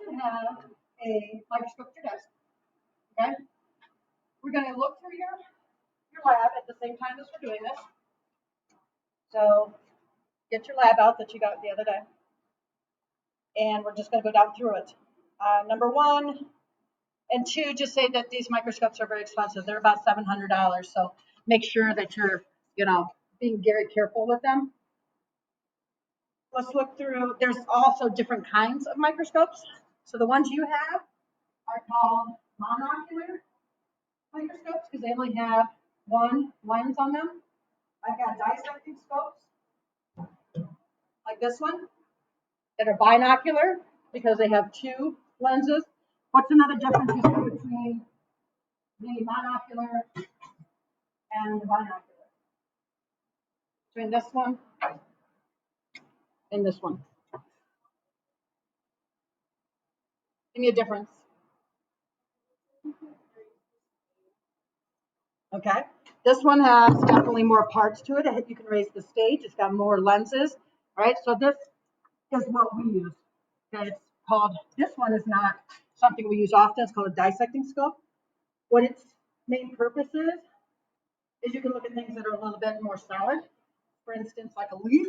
should have a microscope at your desk. Okay? We're going to look through your lab at the same time as we're doing this. So get your lab out that you got the other day. And we're just going to go down through it. Number 1 and 2, just say that these microscopes are very expensive. They're about $700. So make sure that you're, being very careful with them. Let's look through. There's also different kinds of microscopes. So the ones you have are called monocular microscopes because they only have one lens on them. I've got dissecting scopes like this one that are binocular because they have 2 lenses. What's another difference you see between the monocular and the binocular? Between this one and this one. Give me a difference. Okay. This one has definitely more parts to it. You can raise the stage. It's got more lenses, right? So this is what we use. Okay. It's called, this one is not something we use often. It's called a dissecting scope. What its main purpose is you can look at things that are a little bit more solid. For instance, like a leaf.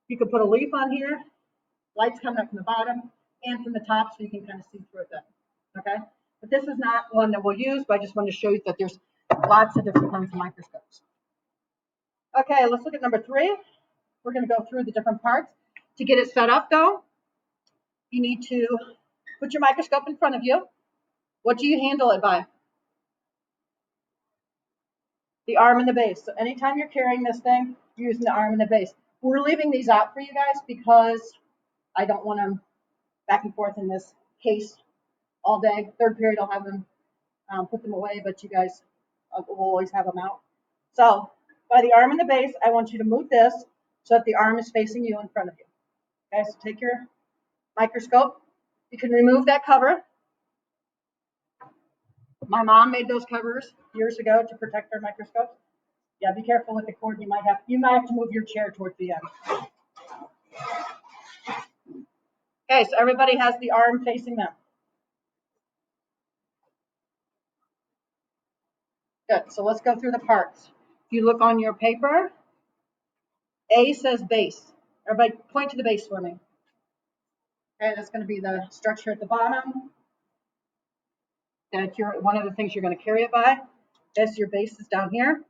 You could put a leaf on here. Light's coming up from the bottom and from the top, so you can kind of see through it then. Okay? But this is not one that we'll use, but I just wanted to show you that there's lots of different kinds of microscopes. Okay, let's look at number 3. We're going to go through the different parts. To get it set up, though, you need to put your microscope in front of you. What do you handle it by? The arm and the base. So anytime you're carrying this thing, you're using the arm and the base. We're leaving these out for you guys because I don't want them back and forth in this case all day. Third period, I'll have them put them away, but you guys will always have them out. So by the arm and the base, I want you to move this so that the arm is facing you in front of you. Okay, so take your microscope. You can remove that cover. My mom made those covers years ago to protect our microscopes. Yeah, be careful with the cord. You might have to move your chair towards the end. Okay, so everybody has the arm facing them. Good. So let's go through the parts. If you look on your paper, A says base. Everybody point to the base for me. Okay, that's going to be the structure at the bottom. That one of the things you're going to carry it by. That's your base is down here.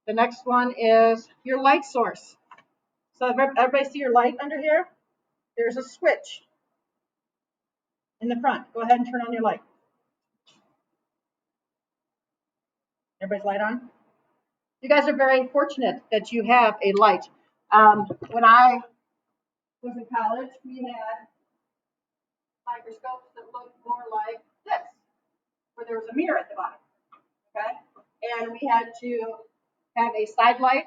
The next one is your light source. So everybody see your light under here? There's a switch in the front. Go ahead and turn on your light. Everybody's light on? You guys are very fortunate that you have a light. When I was in college, we had microscopes that looked more like this, where there was a mirror at the bottom. Okay? And we had to have a side light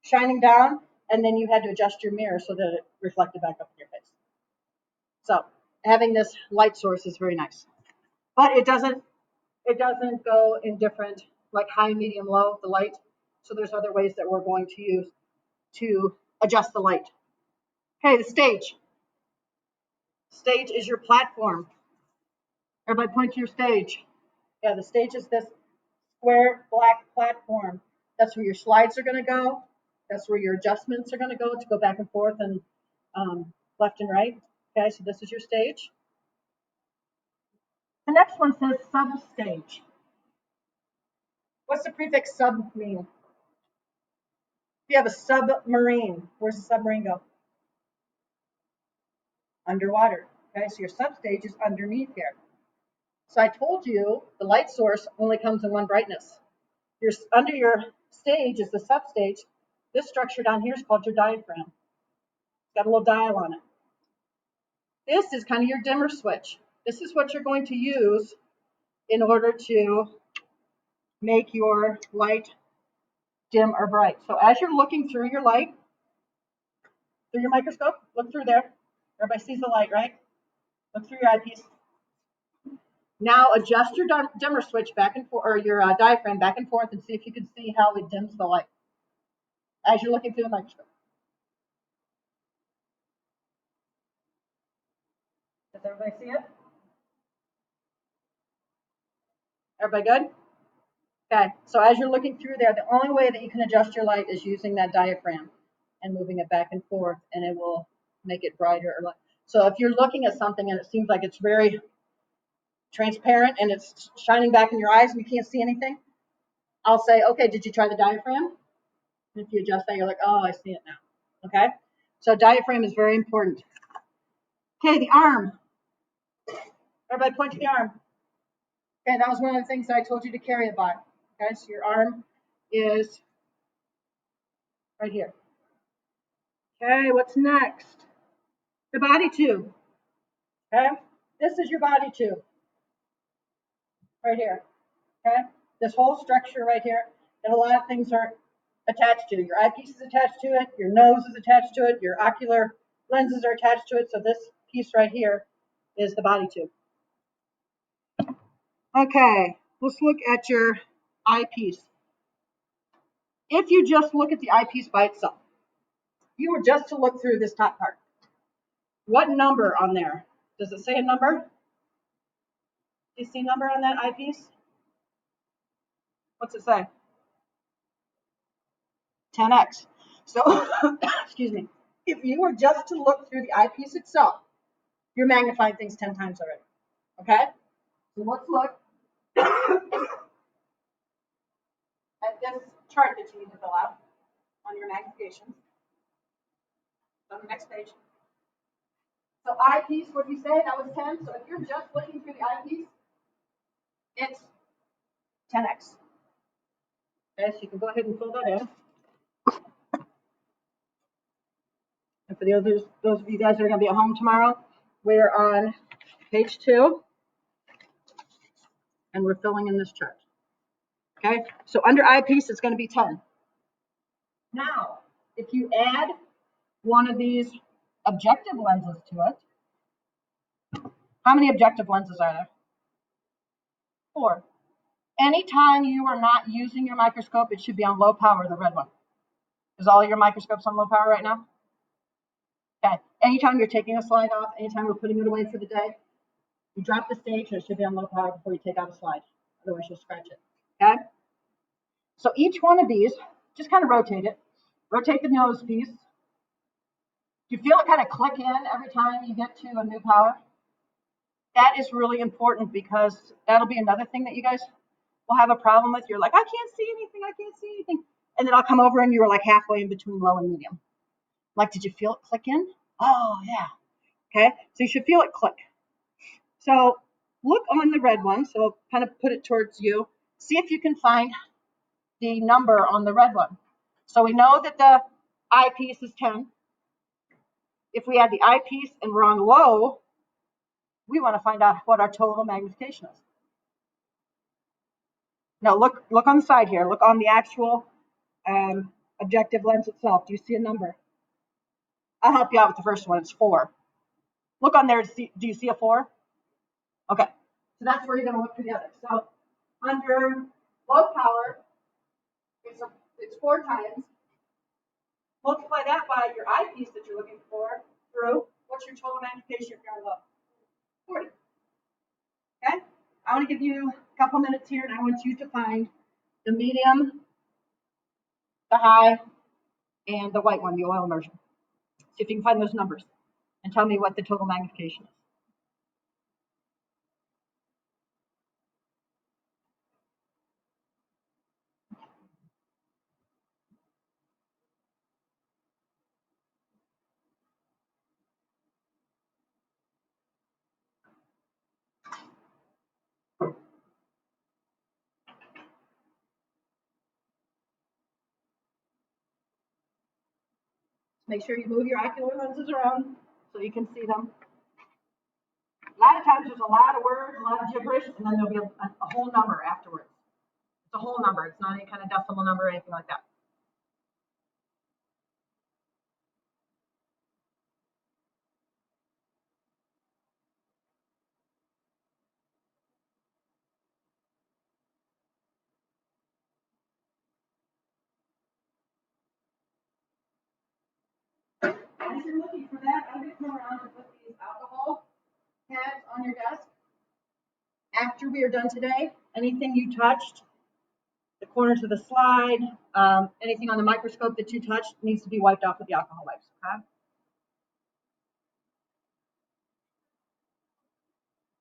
shining down, and then you had to adjust your mirror so that it reflected back up in your face. So having this light source is very nice. But it doesn't go in different, like high, medium, low, the light. So there's other ways that we're going to use to adjust the light. Okay, the stage. Stage is your platform. Everybody point to your stage. Yeah, the stage is this square black platform. That's where your slides are going to go. That's where your adjustments are going to go back and forth and left and right. Okay, so this is your stage. The next one says substage. What's the prefix sub mean? If you have a submarine, where's the submarine go? Underwater. Okay, so your substage is underneath here. So I told you the light source only comes in one brightness. Under your stage is the substage. This structure down here is called your diaphragm. It's got a little dial on it. This is kind of your dimmer switch. This is what you're going to use in order to make your light dim or bright. So as you're looking through your light, through your microscope, look through there. Everybody sees the light, right? Look through your eyepiece. Now adjust your dimmer switch back and forth, or your diaphragm back and forth, and see if you can see how it dims the light as you're looking through the microscope. Does everybody see it? Everybody good? Okay, so as you're looking through there, the only way that you can adjust your light is using that diaphragm and moving it back and forth, and it will make it brighter or light. So if you're looking at something and it seems like it's very transparent and it's shining back in your eyes and you can't see anything, I'll say, okay, did you try the diaphragm? And if you adjust that, you're like, oh, I see it now. Okay, so diaphragm is very important. Okay, the arm. Everybody point to the arm. Okay, that was one of the things that I told you to carry it by. Okay, so your arm is right here. Okay, what's next? The body tube. Okay, this is your body tube right here. Okay, this whole structure right here, and a lot of things are attached to. Your eyepiece is attached to it, your nose is attached to it, your ocular lenses are attached to it. So this piece right here is the body tube. Okay, let's look at your eyepiece. If you just look at the eyepiece by itself, you were just to look through this top part. What number on there? Does it say a number? Do you see a number on that eyepiece? What's it say? 10x. So, excuse me. If you were just to look through the eyepiece itself, you're magnifying things 10 times already. Okay? So let's look at this chart that you need to fill out on your magnification. On the next page. So eyepiece, what did you say? That was 10. So if you're just looking through the eyepiece, it's 10x. Okay, so you can go ahead and fill that in. And for the others, those of you guys that are going to be at home tomorrow, we're on page 2, and we're filling in this chart. Okay, so under eyepiece, it's going to be 10. Now, if you add one of these objective lenses to it, how many objective lenses are there? 4. Anytime you are not using your microscope, it should be on low power, the red one. Is all your microscopes on low power right now? Okay. Anytime you're taking a slide off, anytime we're putting it away for the day, you drop the stage and it should be on low power before you take out a slide. Otherwise, you'll scratch it. Okay? So each one of these, just kind of rotate it. Rotate the nose piece. Do you feel it kind of click in every time you get to a new power? That is really important because that'll be another thing that you guys will have a problem with. You're like, I can't see anything. I can't see anything. And then I'll come over and you were like halfway in between low and medium. Like, did you feel it click in? Oh, yeah. Okay, so you should feel it click. So look on the red one. So kind of put it towards you. See if you can find the number on the red one. So we know that the eyepiece is 10. If we add the eyepiece and we're on low, we want to find out what our total magnification is. No, look on the side here. Look on the actual objective lens itself. Do you see a number? I'll help you out with the first one. It's 4. Look on there. Do you see a 4? Okay. So that's where you're going to look for the others. So under low power, it's 4 times. Multiply that by your eyepiece that you're looking for through. What's your total magnification if you're on low? 40. Okay? I want to give you a couple minutes here, and I want you to find the medium, the high, and the white one, the oil immersion. See if you can find those numbers and tell me what the total magnification is. Make sure you move your ocular lenses around so you can see them. A lot of times there's a lot of words, a lot of gibberish, and then there'll be a whole number afterwards. It's a whole number. It's not any kind of decimal number or anything like that. As you're looking for that, I'm going to come around and put these alcohol after we are done today, anything you touched, the corners of the slide, anything on the microscope that you touched needs to be wiped off with the alcohol wipes, okay?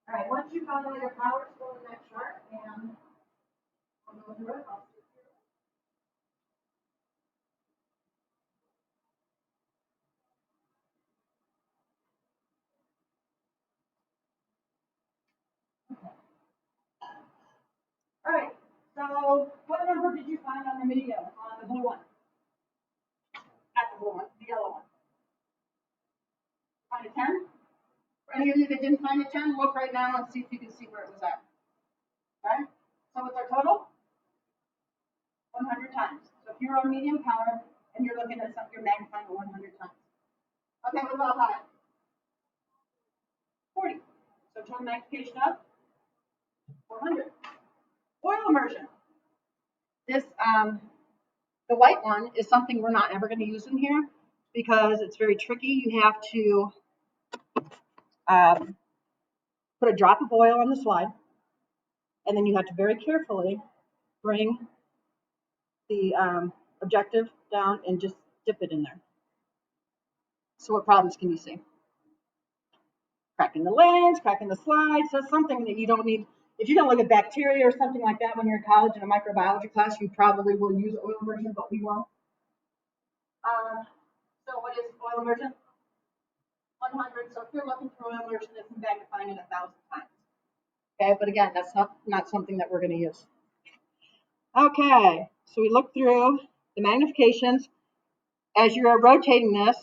All right, once you found all your powers, go to that chart and we'll go through it. All right, so what number did you find on the video, on the blue one? At the blue one, the yellow one. Find a 10? For any of you that didn't find a 10, look right now and see if you can see where it was at. Okay? So what's our total? 100 times. So if you're on medium power and you're looking at something, you're magnifying it 100 times. Okay, what about high? 40. So total magnification of 400. Oil immersion. This, the white one is something we're not ever going to use in here because it's very tricky. You have to put a drop of oil on the slide, and then you have to very carefully bring the objective down and just dip it in there. So what problems can you see? Cracking the lens, cracking the slide. So something that you don't need. If you're going to look at bacteria or something like that when you're in college in a microbiology class, you probably will use oil immersion, but we won't. So what is oil immersion? 100. So if you're looking for oil immersion, it's magnifying it 1,000 times. Okay, but again, that's not something that we're going to use. Okay, so we look through the magnifications. As you are rotating this,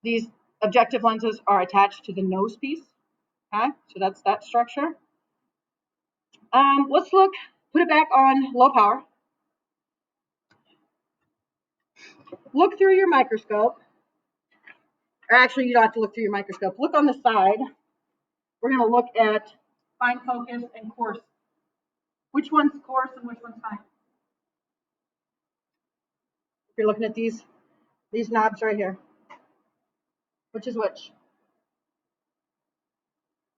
these objective lenses are attached to the nose piece. Okay, so that's that structure. Let's look, put it back on low power. Look through your microscope. Or actually, you don't have to look through your microscope. Look on the side. We're going to look at fine focus and coarse. Which one's coarse and which one's fine? If you're looking at these knobs right here. Which is which?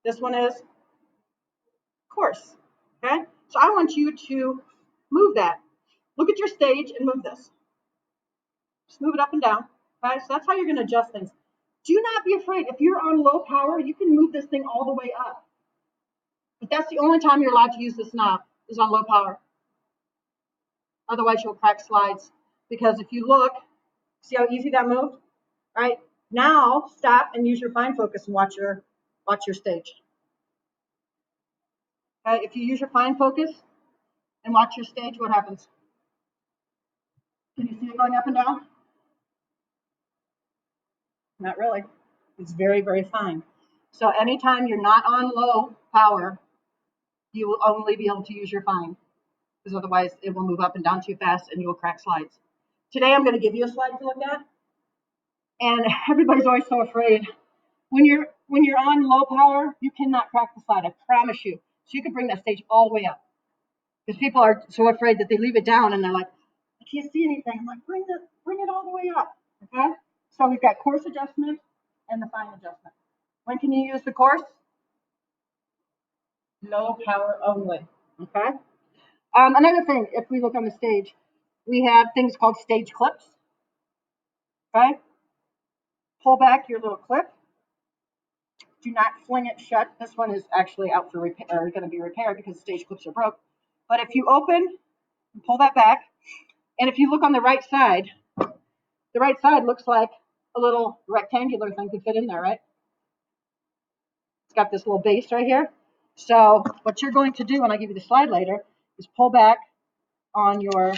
This one is coarse. Okay? So I want you to move that. Look at your stage and move this. Just move it up and down. Okay? So that's how you're going to adjust things. Do not be afraid. If you're on low power, you can move this thing all the way up. But that's the only time you're allowed to use this knob is on low power. Otherwise, you'll crack slides. Because if you look, see how easy that moved? All right? Now, stop and use your fine focus and watch your stage. Okay? If you use your fine focus and watch your stage, what happens? Can you see it going up and down? Not really. It's very, very fine. So anytime you're not on low power, you will only be able to use your fine, because otherwise it will move up and down too fast and you will crack slides. Today I'm going to give you a slide to look at, and everybody's always so afraid. When you're on low power, you cannot crack the slide. I promise you. So you can bring that stage all the way up, because people are so afraid that they leave it down and they're like, I can't see anything. I'm like, bring it all the way up. Okay. So we've got coarse adjustment and the fine adjustment. When can you use the coarse? Low power only. Okay. Another thing, if we look on the stage, we have things called stage clips. Okay. Pull back your little clip. Do not fling it shut. This one is actually out for repair, or going to be repaired because the stage clips are broke. But if you open and pull that back, and if you look on the right side looks like a little rectangular thing could fit in there, right? It's got this little base right here. So what you're going to do, and I'll give you the slide later, is pull back on your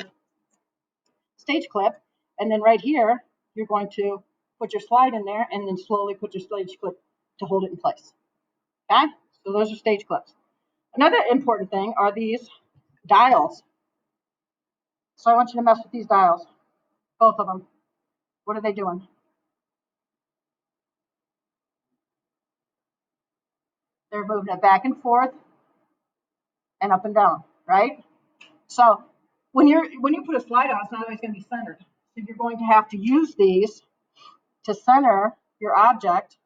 stage clip, and then right here, you're going to put your slide in there and then slowly put your stage clip to hold it in place. Okay? So those are stage clips. Another important thing are these dials. So I want you to mess with these dials, both of them. What are they doing? They're moving it back and forth and up and down, right? So when you put a slide on, it's not always going to be centered. So you're going to have to use these to center your object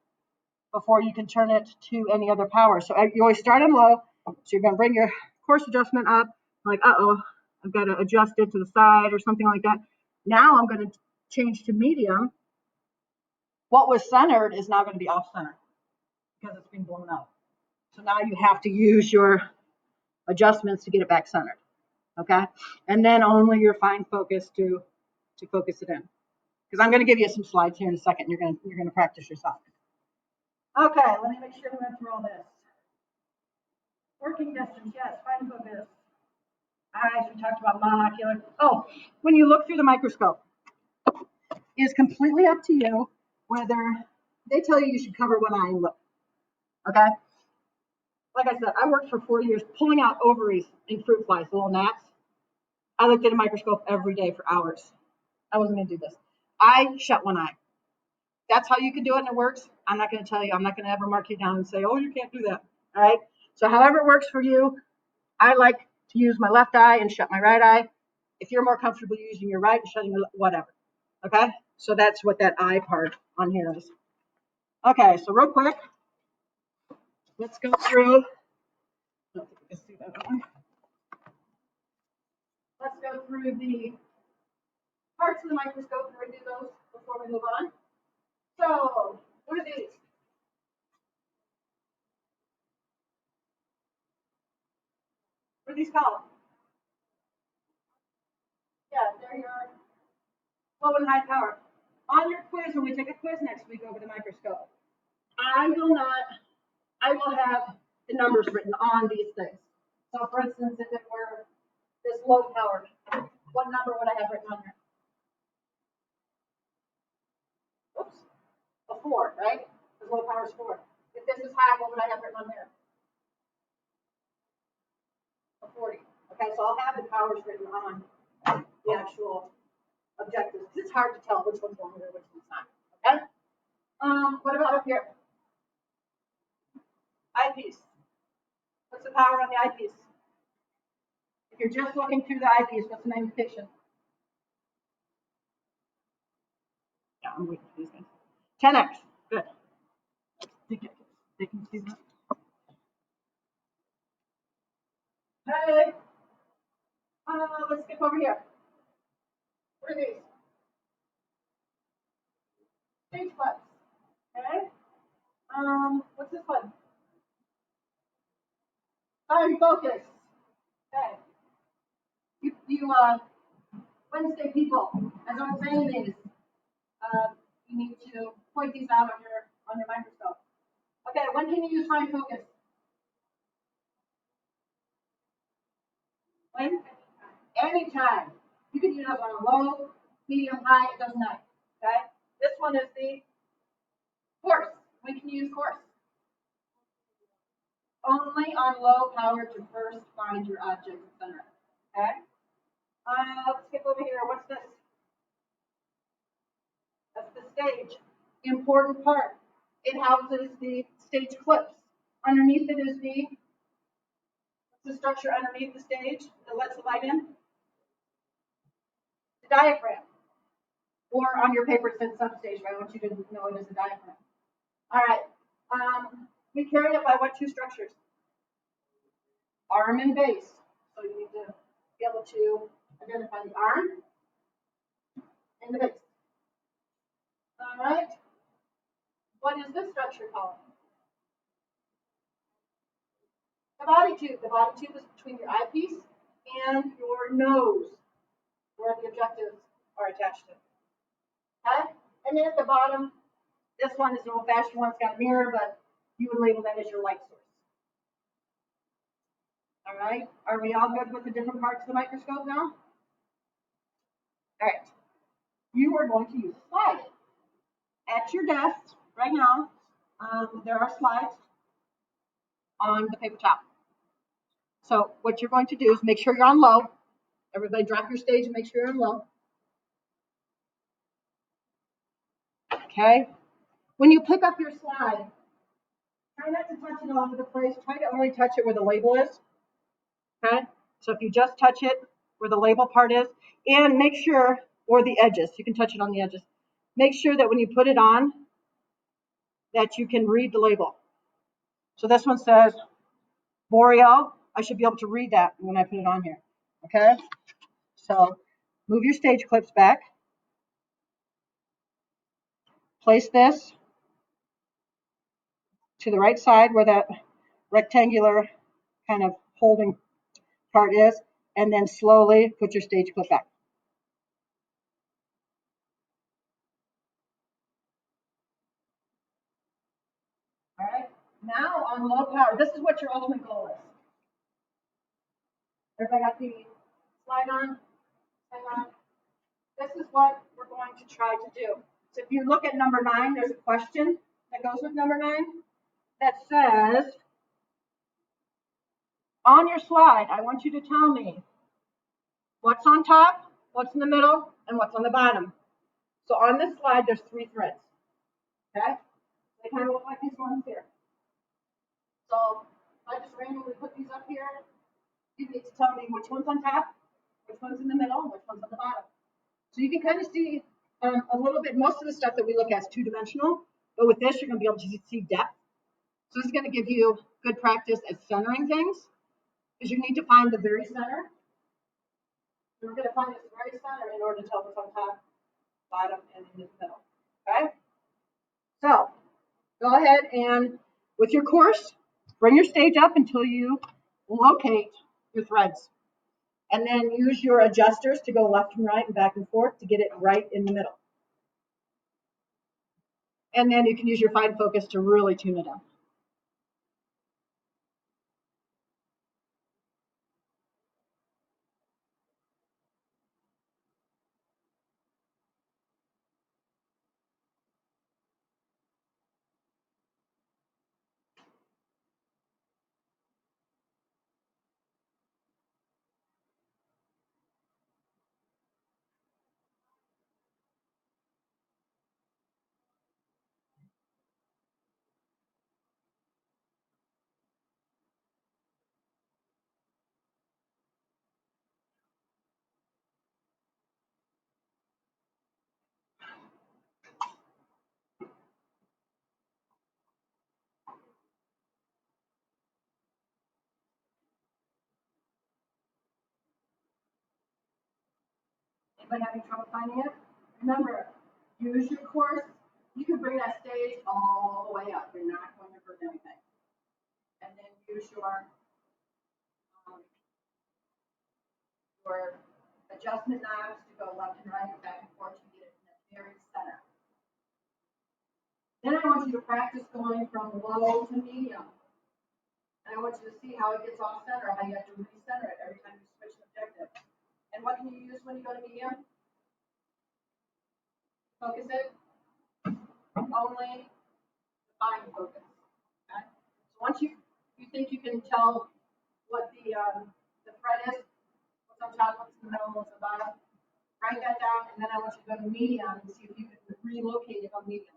before you can turn it to any other power. So you always start on low. So you're going to bring your course adjustment up, like, uh-oh, I've got to adjust it to the side or something like that. Now I'm going to change to medium. What was centered is now going to be off center because it's being blown up. So now you have to use your adjustments to get it back centered. Okay? And then only your fine focus to focus it in. Because I'm going to give you some slides here in a second. You're going to practice yourself. Okay, let me make sure we went through all this. Working distance, yes, fine focus. Eyes, we talked about monocular. Oh, when you look through the microscope, it's completely up to you whether they tell you should cover one eye and look. Okay? Like I said, I worked for 4 years pulling out ovaries in fruit flies, the little gnats. I looked at a microscope every day for hours. I wasn't going to do this. I shut one eye. That's how you can do it and it works. I'm not going to tell you. I'm not going to ever mark you down and say, oh, you can't do that. All right? So however it works for you, I like to use my left eye and shut my right eye. If you're more comfortable using your right and shutting your whatever. Okay? So that's what that eye part on here is. Okay, so real quick, let's go through. I don't think you can see that one. Let's go through the parts of the microscope and review those before we move on. So, what are these? What are these called? Yeah, they're your low and high power. On your quiz, when we take a quiz next week over the microscope, I will have the numbers written on these things. So for instance, if it were this low power, what number would I have written on here? Oops, a 4, right? Because low power is 4. If this is high, what would I have written on there? A 40. Okay, so I'll have the powers written on the actual objectives. It's hard to tell which one's longer, which one's not. Okay? What about up here? Eyepiece. What's the power on the eyepiece? If you're just looking through the eyepiece, what's the magnification? Yeah, I'm waiting for these guys. 10x. Good. They can see that. Hey. Let's skip over here. What are these? Stage flex. Okay. What's this one? Fine focus. Okay. You Wednesday people, as I'm saying these, you need to point these out on your microscope. Okay, when can you use fine focus? When? Anytime. You can use it on a low, medium, high, it doesn't matter. Okay? This one is the coarse. When can you use coarse? Only on low power to first find your object and center it. Okay? Let's skip over here. What's this? That's the stage. Important part. It houses the stage clips. Underneath it is the structure underneath the stage that lets the light in. The diaphragm. Or on your paper it says substage, but I want you to know it as a diaphragm. All right. We carry it by what two structures? Arm and base. So you need to be able to identify the arm and the base. All right. What is this structure called? The body tube. The body tube is between your eyepiece and your nose, where the objectives are attached to. Okay? And then at the bottom, this one is an old-fashioned one. It's got a mirror, but you would label that as your light source. All right. Are we all good with the different parts of the microscope now? All right. You are going to use a slide. At your desk right now, there are slides on the paper towel. So what you're going to do is make sure you're on low. Everybody drop your stage and make sure you're on low. Okay. When you pick up your slide, try not to touch it all over the place. Try to only touch it where the label is. Okay. So if you just touch it where the label part is, and make sure, or the edges, you can touch it on the edges. Make sure that when you put it on, that you can read the label. So this one says Boreal. I should be able to read that when I put it on here. Okay? So move your stage clips back. Place this to the right side where that rectangular kind of holding part is, and then slowly put your stage clip back. All right, now on low power, this is what your ultimate goal is. Everybody got the slide on? Hang on. This is what we're going to try to do. So if you look at number 9, there's a question that goes with number 9 that says, on your slide, I want you to tell me what's on top, what's in the middle, and what's on the bottom. So on this slide, there's 3 threads. Okay? They kind of look like these ones here. So I just randomly put these up here. You need to tell me which one's on top, which one's in the middle, and which one's on the bottom. So you can kind of see a little bit. Most of the stuff that we look at is two-dimensional, but with this, you're going to be able to see depth. So this is going to give you good practice at centering things, because you need to find the very center. We're going to find this very center in order to tell what's on top, bottom, and in the middle. Okay? So go ahead and, with your course, bring your stage up until you locate your threads. And then use your adjusters to go left and right and back and forth to get it right in the middle. And then you can use your fine focus to really tune it up. Anybody having trouble finding it? Remember, use your course. You can bring that stage all the way up. You're not going to hurt anything. And then use your adjustment knobs to go left and right, back and forth to get it in the very center. Then I want you to practice going from low to medium. And I want you to see how it gets off center, how you have to recenter it every time you switch objective. And what can you use when you go to medium? Focus it. Only fine focus. Okay? So once you think you can tell what the thread is, what's on top, what's in the middle, what's on the bottom, write that down, and then I want you to go to medium and see if you can relocate it on medium.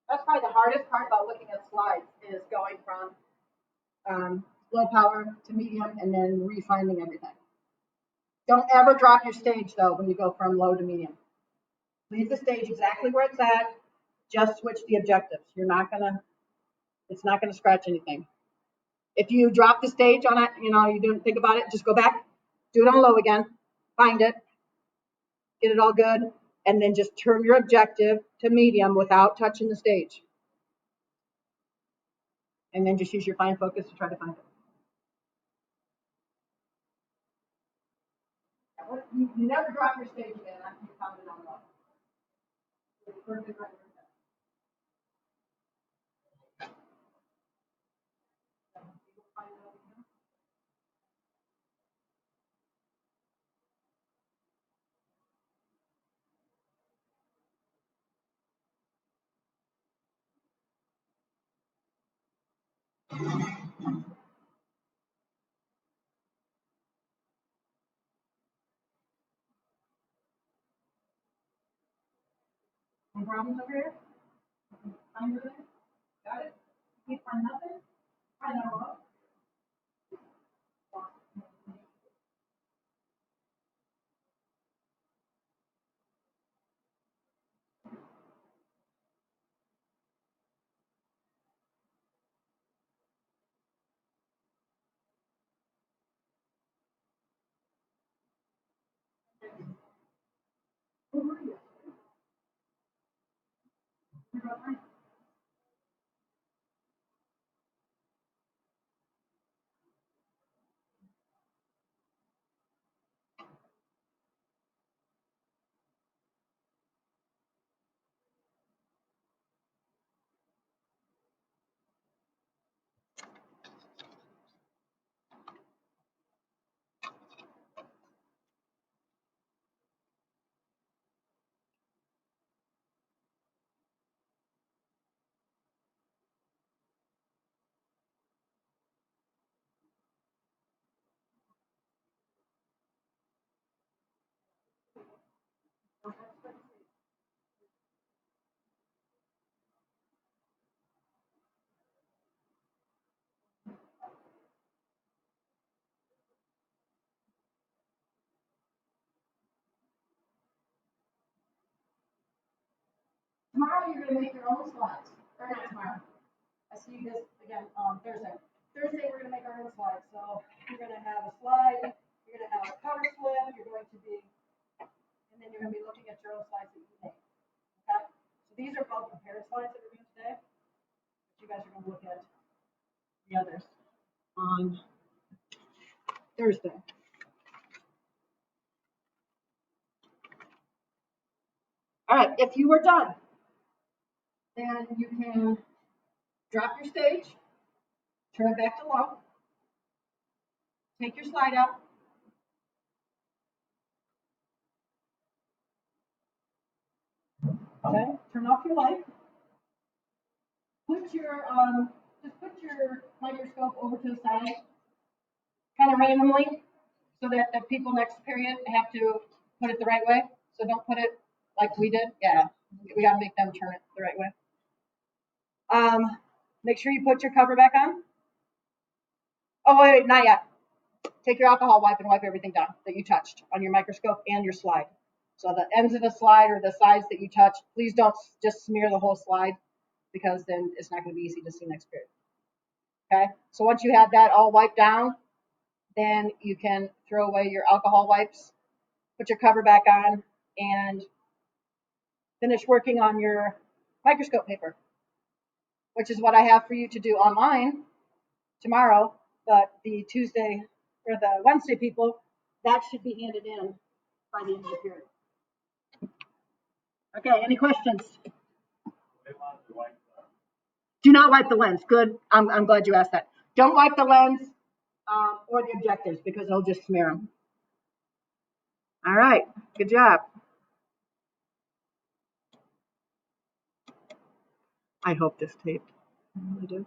That's probably the hardest part about looking at slides is going from low power to medium and then refining everything. Don't ever drop your stage though when you go from low to medium. Leave the stage exactly where it's at. Just switch the objectives. It's not gonna scratch anything. If you drop the stage on it, you didn't think about it, just go back, do it on low again, find it, get it all good, and then just turn your objective to medium without touching the stage. And then just use your fine focus to try to find it. You never drop your stage again after you found it on low. It's perfect right there. Any problems over here? Find everything? Got it? You can't find nothing? I know. Tomorrow you're going to make your own slides. Or not tomorrow. I see you this again on Thursday. Thursday we're going to make our own slides. So you're going to have a slide, you're going to have a cover slip, you're going to be, and then you're going to be looking at your own slides that you made. Okay? So these are called compare slides that we're doing today. But you guys are going to look at the others on Thursday. All right, if you were done, then you can drop your stage, turn it back to low, take your slide out, okay, turn off your light, put your just put your microscope over to the side, kind of randomly, so that the people next period have to put it the right way. So don't put it like we did. Yeah, we got to make them turn it the right way. Make sure you put your cover back on. Oh, wait, not yet. Take your alcohol wipe and wipe everything down that you touched on your microscope and your slide. So the ends of the slide or the sides that you touch, please don't just smear the whole slide because then it's not going to be easy to see next period. Okay, so once you have that all wiped down, then you can throw away your alcohol wipes, put your cover back on, and finish working on your microscope paper, which is what I have for you to do online tomorrow. But the Tuesday or the Wednesday people, that should be handed in by the end of the period. Okay, any questions? Do not wipe the lens. Good. I'm glad you asked that. Don't wipe the lens or the objectives because they'll just smear them. All right. Good job. I hope this taped. I do.